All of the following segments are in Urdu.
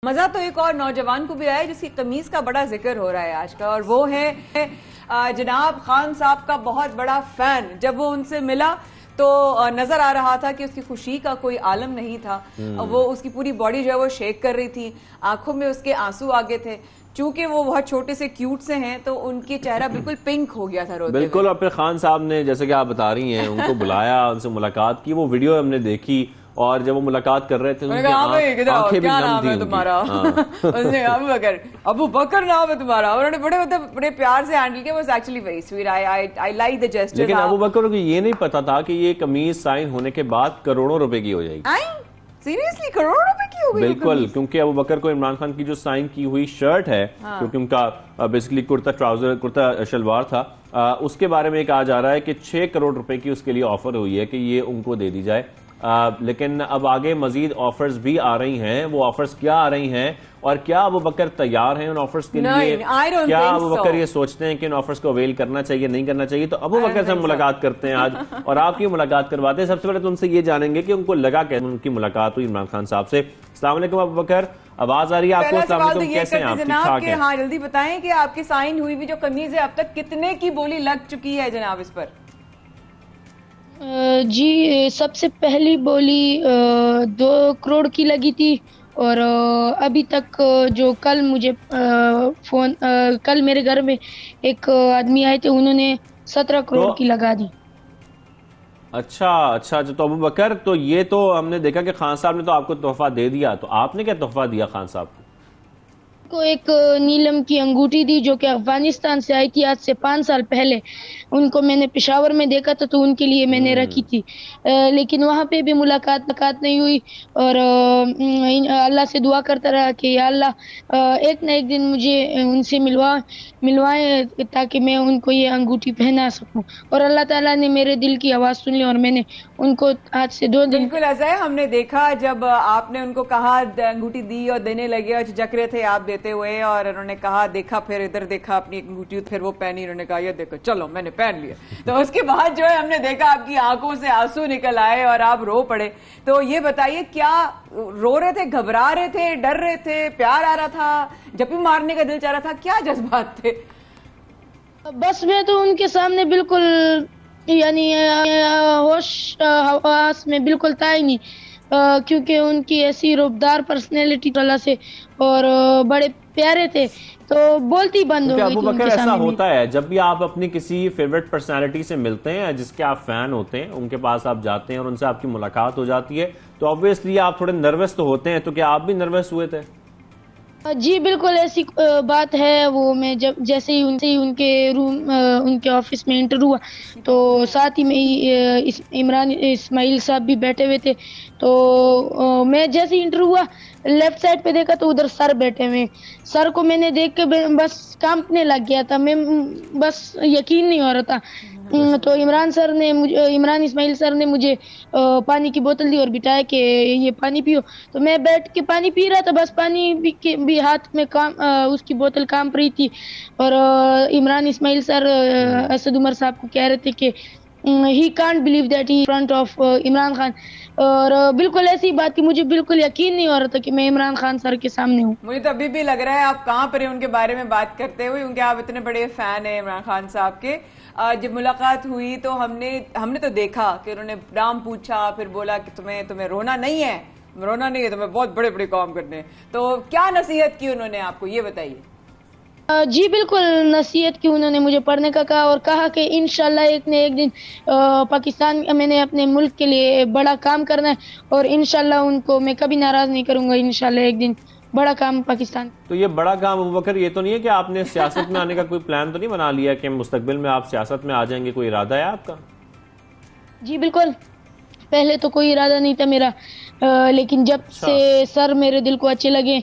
مزہ تو ایک اور نوجوان کو بھی آیا جس کی قمیض کا بڑا ذکر ہو رہا ہے آج کا، اور وہ ہے جناب خان صاحب کا بہت بڑا فین۔ جب وہ ان سے ملا تو نظر آ رہا تھا کہ اس کی خوشی کا کوئی عالم نہیں تھا، وہ اس کی پوری باڈی جو ہے وہ شیک کر رہی تھی، آنکھوں میں اس کے آنسو آگے تھے۔ چونکہ وہ بہت چھوٹے سے کیوٹ سے ہیں تو ان کی چہرہ بالکل پنک ہو گیا تھا روتے بالکل۔ اور پھر خان صاحب نے جیسے کہ آپ بتا رہی ہیں ان کو بلایا، ان سے ملاقات کی، وہ ویڈیو ہم نے دیکھی، اور جب وہ ملاقات کر رہے تھے ان کی آنکھیں بھی نم تھی۔ تمہارا ابو بکر نام ہے تمہارا، انہوں نے بڑے پیار سے ہینڈل کیا۔ Was actually very sweet, I like the gesture. لیکن ابو بکر کو یہ نہیں پتا تھا کہ یہ قمیض سائن ہونے کے بعد کروڑوں روپے کی ہو جائے گی۔ سیریسلی کروڑوں روپے کی ہو گئی؟ بالکل، کیونکہ ابو بکر کو عمران خان کی جو سائن کی ہوئی شرٹ ہے، کیونکہ ان کا بیسیکلی کرتا شلوار تھا، اس کے بارے میں کہا جا رہا ہے کہ 6 کروڑ روپے کی اس کے لیے آفر ہوئی ہے کہ یہ ان کو دے دی جائے۔ لیکن اب آگے مزید آفرز بھی آ رہی ہیں۔ وہ آفرز کیا آ رہی ہیں اور کیا ابو بکر تیار ہیں ان آفرز کے لیے؟ کیا ابو بکر یہ سوچتے ہیں کہ ان آفرز کو اویل کرنا چاہیے نہیں کرنا چاہیے؟ تو ابو بکر سے ہم ملاقات کرتے ہیں آج، اور آپ کی ملاقات کرواتے ہیں۔ سب سے پہلے تو ان سے یہ جانیں گے کہ ان کو لگا کہ ان کی ملاقات ہوئی عمران خان صاحب سے۔ السلام علیکم ابو بکر، آواز آ رہی ہے آپ کو؟ السلام علیکم، کیسے ہیں آپ؟ ٹھیک ٹھاک ہیں؟ ہاں جلدی بتائیں کہ آپ کی سائن ہوئی بھی جو قمیض ہے اب تک کتنے کی بولی لگ چکی ہے جناب اس پر؟ جی سب سے پہلی بولی 2 کروڑ کی لگی تھی، اور ابھی تک جو کل مجھے کل میرے گھر میں ایک آدمی آئے تھے، انہوں نے 17 کروڑ کی لگا دی۔ اچھا تو ابو بکر، تو یہ تو ہم نے دیکھا کہ خان صاحب نے تو آپ کو تحفہ دے دیا، تو آپ نے کیا تحفہ دیا خان صاحب کو؟ ایک نیلم کی انگوٹھی دی جو کہ افغانستان سے آئی تھی آج سے 5 سال پہلے۔ ان کو میں نے پشاور میں دیکھا تھا تو ان کے لیے میں نے رکھی تھی، لیکن وہاں پہ بھی ملاقات نہیں ہوئی، اور اللہ سے دعا کرتا رہا کہ یا اللہ ایک نہ ایک دن مجھے ان سے ملوائے تاکہ میں ان کو یہ انگوٹھی پہنا سکوں، اور اللہ تعالیٰ نے میرے دل کی آواز سن لی اور میں نے ان کو آج سے 2 دن بالکل ایسا ہے۔ ہم نے دیکھا جب آپ نے ان کو کہا انگوٹھی دی اور دینے لگے اور جھجک رہے تھے آپ دیتے ہوئے، اور انہوں نے کہا دیکھا، پھر ادھر دیکھا اپنی انگوٹھی، پھر وہ پہنی، انہوں نے کہا یہ دیکھو چلو میں نے پہن لیا، تو اس کے بعد جو ہے ہم نے دیکھا آپ کی آنکھوں سے آنسو نکل آئے اور آپ رو پڑے۔ تو یہ بتائیے کیا رو رہے تھے، گھبرا رہے تھے، ڈر رہے تھے، پیار آ رہا تھا، جب بھی مارنے کا دل چاہ رہا تھا، کیا جذبات تھے؟ بس میں تو ان کے سامنے بالکل یعنی ہوش حواس میں بالکل تھا ہی نہیں، کیونکہ ان کی ایسی روبدار پرسنالٹی اللہ سے، اور بڑے پیارے تھے، تو بولتی بند ہو گئی ابو تھی ان بکر کے ایسا سامنے۔ ہوتا ہے جب بھی آپ اپنی کسی فیورٹ پرسنالٹی سے ملتے ہیں جس کے آپ فین ہوتے ہیں، ان کے پاس آپ جاتے ہیں اور ان سے آپ کی ملاقات ہو جاتی ہے، تو آبویسلی آپ تھوڑے نروس تو ہوتے ہیں، تو کیا آپ بھی نروس ہوئے تھے؟ جی بالکل ایسی بات ہے۔ وہ میں جیسے ہی ان کے روم ان کے آفس میں انٹر ہوا تو ساتھ ہی میں عمران اسماعیل صاحب بھی بیٹھے ہوئے تھے، تو میں جیسے ہی انٹر ہوا لیفٹ سائڈ پہ دیکھا تو ادھر سر بیٹھے ہوئے، سر کو میں نے دیکھ کے بس کانپنے لگ گیا تھا، میں بس یقین نہیں ہو رہا تھا۔ تو عمران اسماعیل سر نے مجھے پانی کی بوتل دی اور بٹھایا کہ یہ پانی پیو، تو میں بیٹھ کے پانی پی رہا تھا، بس پانی بھی ہاتھ میں اس کی بوتل کانپ رہی تھی، اور عمران اسماعیل سر اسد عمر صاحب کو کہہ رہے تھے کہ he can't believe that he in front of Imran Khan, اور بالکل ایسی بات کہ مجھے بالکل یقین نہیں ہو رہا تھا کہ میں عمران خان سر کے سامنے ہوں۔ مجھے تو ابھی بھی لگ رہا ہے آپ کہاں پر ہیں ان کے بارے میں بات کرتے ہوئے، کیونکہ آپ اتنے بڑے فین ہیں عمران خان صاحب کے۔ جب ملاقات ہوئی تو ہم نے تو دیکھا کہ انہوں نے نام پوچھا، پھر بولا کہ تمہیں رونا نہیں ہے، تمہیں بہت بڑے بڑے کام کرنے ہیں، تو کیا نصیحت کی انہوں نے آپ کو، یہ بتائیے۔ جی بالکل نصیحت کی انہوں نے، مجھے پڑھنے کا کہا اور کہا کہ انشاءاللہ ایک نہ ایک دن پاکستان میں نے اپنے ملک کے لیے بڑا کام کرنا ہے، اور انشاءاللہ ان کو میں کبھی ناراض نہیں کروں گا، انشاءاللہ ایک دن بڑا کام پاکستان۔ تو یہ بڑا کام ابو بکر یہ تو نہیں ہے کہ آپ نے سیاست میں آنے کا کوئی پلان تو نہیں بنا لیا کہ مستقبل میں آپ سیاست میں آ جائیں گے؟ کوئی ارادہ ہے آپ کا؟ جی بالکل، پہلے تو کوئی ارادہ نہیں تھا میرا، لیکن جب سے سر میرے دل کو اچھے لگے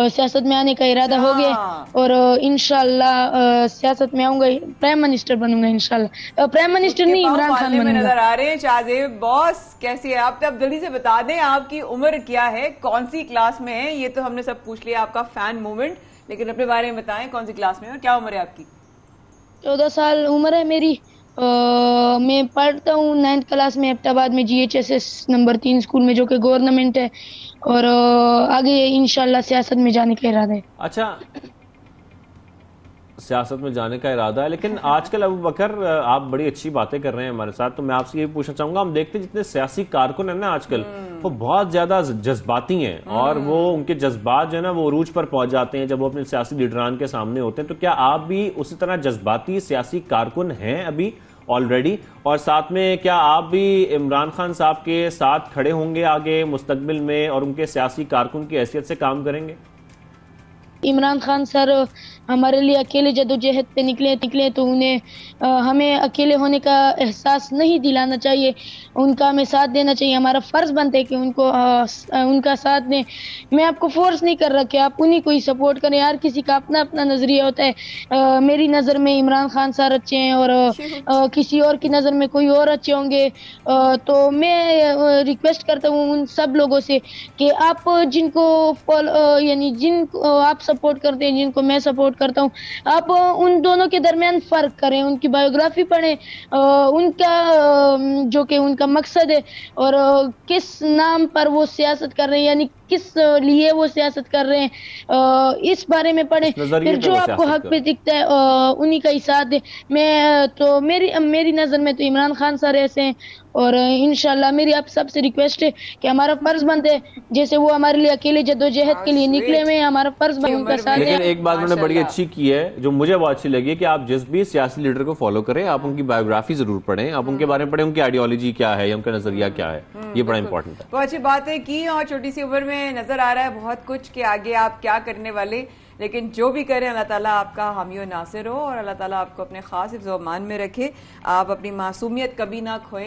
سیاست میں آنے کا ارادہ ہو گیا، اور انشاءاللہ سیاست میں آؤں گا، پرائم منسٹر بنوں گا انشاءاللہ۔ پرائم منسٹر نہیں، عمران خان بنوں گا۔ نظر آ رہے ہیں شاہزیب باس، کیسی ہے آپ؟ اب جلدی سے بتا دیں آپ کی عمر کیا ہے، کون سی کلاس میں ہے؟ یہ تو ہم نے سب پوچھ لیا آپ کا فین مومنٹ، لیکن اپنے بارے میں بتائیں کون سی کلاس میں ہے اور کیا عمر ہے آپ کی؟ 14 سال عمر ہے میری، میں پڑھتا ہوں 9th کلاس میں ایبٹ آباد میں GHSS نمبر 3 اسکول میں، جو کہ گورنمنٹ ہے، اور آگے انشاءاللہ سیاست میں جانے کا ارادہ ہے۔ اچھا، سیاست میں جانے کا ارادہ ہے، لیکن آج کل ابو بکر آپ بڑی اچھی باتیں کر رہے ہیں ہمارے ساتھ، تو میں آپ سے یہ پوچھنا چاہوں گا، ہم دیکھتے ہیں جتنے سیاسی کارکن ہیں نا آج کل، وہ بہت زیادہ جذباتی ہیں، اور وہ ان کے جذبات جو ہے نا وہ عروج پر پہنچ جاتے ہیں جب وہ اپنے سیاسی لیڈران کے سامنے ہوتے ہیں۔ تو کیا آپ بھی اسی طرح جذباتی سیاسی کارکن ہیں ابھی آلریڈی؟ اور ساتھ میں کیا آپ بھی عمران خان صاحب کے ساتھ کھڑے ہوں گے آگے مستقبل میں، اور ان کے سیاسی کارکن کی حیثیت سے کام کریں گے؟ عمران خان سر ہمارے لیے اکیلے جدوجہد پہ نکلے تو انہیں ہمیں اکیلے ہونے کا احساس نہیں دلانا چاہیے، ان کا ہمیں ساتھ دینا چاہیے، ہمارا فرض بنتا ہے کہ ان کا ساتھ دیں۔ میں آپ کو فورس نہیں کر رہا کہ آپ انہیں کو ہی سپورٹ کریں، ہر کسی کا اپنا اپنا نظریہ ہوتا ہے۔ میری نظر میں عمران خان سر اچھے ہیں، اور کسی اور کی نظر میں کوئی اور اچھے ہوں گے، تو میں ریکویسٹ کرتا ہوں ان سب لوگوں سے کہ آپ جن کو یعنی جن کو آپ سپورٹ کرتے ہیں، جن کو میں سپورٹ کرتا ہوں، آپ ان دونوں کے درمیان فرق کریں، ان کی بایوگرافی پڑھیں، ان کا جو کہ ان کا مقصد ہے، اور کس نام پر وہ سیاست کر رہے ہیں، یعنی کس لیے وہ سیاست کر رہے ہیں، اس بارے میں پڑھیں، پھر جو آپ کو حق پہ دکھتا ہے انہی کا ہی ساتھ دیں۔ میں تو میری نظر میں تو عمران خان سر ایسے ہیں، اور انشاءاللہ میری آپ سب سے ریکویسٹ ہے کہ ہمارا فرض بنتا ہے، جیسے وہ ہمارے لیے اکیلے جدوجہد کے لیے نکلے ہوئے ہیں، ہمارا فرض بنتا ہے ان کا ساتھ دیں۔ لیکن ایک بات انہوں نے بڑی اچھی کی ہے جو مجھے بہت اچھی لگی ہے کہ آپ جس بھی سیاسی لیڈر کو فالو کریں، آپ ان کی بایوگرافی ضرور پڑھیں، آپ ان کے بارے میں پڑھیں، ان کی آئیڈیالوجی کیا ہے یا ان کا نظریہ کیا ہے، یہ بڑا امپورٹنٹ ہے۔ بہت اچھی باتیں کی، اور چھوٹی سی عمر میں نظر آ رہا ہے بہت کچھ کہ آگے آپ کیا کرنے والے، لیکن جو بھی کریں اللہ تعالیٰ آپ کا حامی و ناصر ہو، اور اللہ تعالیٰ آپ کو اپنے خاص حفظ و امان میں رکھے، آپ اپنی معصومیت کبھی نہ کھوئیں۔